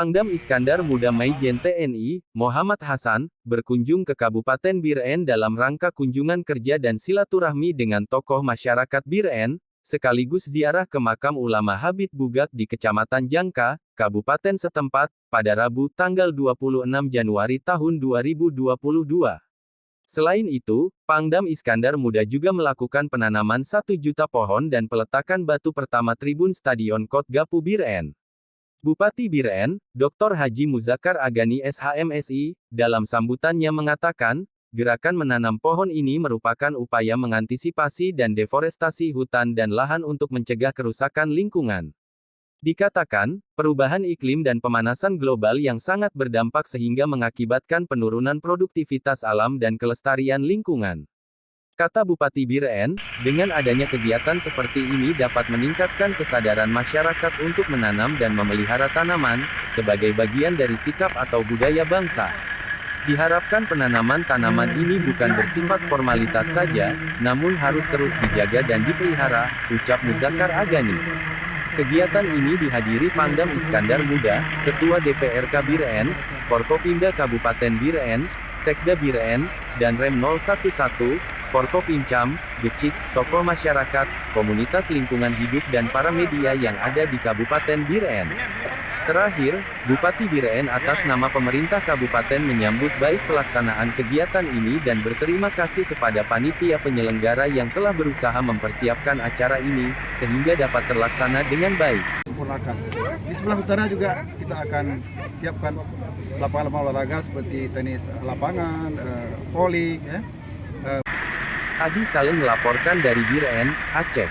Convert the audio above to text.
Pangdam Iskandar Muda Maijen TNI, Muhammad Hasan, berkunjung ke Kabupaten Biren dalam rangka kunjungan kerja dan silaturahmi dengan tokoh masyarakat Biren, sekaligus ziarah ke makam ulama Habib Bugak di Kecamatan Jangka, Kabupaten setempat, pada Rabu tanggal 26 Januari tahun 2022. Selain itu, Pangdam Iskandar Muda juga melakukan penanaman 1 juta pohon dan peletakan batu pertama tribun Stadion Kotgapu Biren. Bupati Biren, Dr. Haji Muzakkar Agani SHMSI, dalam sambutannya mengatakan, gerakan menanam pohon ini merupakan upaya mengantisipasi dan deforestasi hutan dan lahan untuk mencegah kerusakan lingkungan. Dikatakan, perubahan iklim dan pemanasan global yang sangat berdampak sehingga mengakibatkan penurunan produktivitas alam dan kelestarian lingkungan. Kata Bupati Biren, dengan adanya kegiatan seperti ini dapat meningkatkan kesadaran masyarakat untuk menanam dan memelihara tanaman, sebagai bagian dari sikap atau budaya bangsa. Diharapkan penanaman tanaman ini bukan bersifat formalitas saja, namun harus terus dijaga dan dipelihara, ucap Muzakkar Agani. Kegiatan ini dihadiri Pangdam Iskandar Muda, Ketua DPRK Biren, Forkopimda Kabupaten Biren, Sekda Biren, dan Rem 011, Forkopimcam, Becik, tokoh masyarakat, komunitas lingkungan hidup dan para media yang ada di Kabupaten Biren. Terakhir, Bupati Biren atas nama pemerintah kabupaten menyambut baik pelaksanaan kegiatan ini dan berterima kasih kepada panitia penyelenggara yang telah berusaha mempersiapkan acara ini, sehingga dapat terlaksana dengan baik. Sempurnakan. Di sebelah utara juga kita akan siapkan lapangan olahraga seperti tenis lapangan, voli. Adi Salim melaporkan dari Biren, Aceh.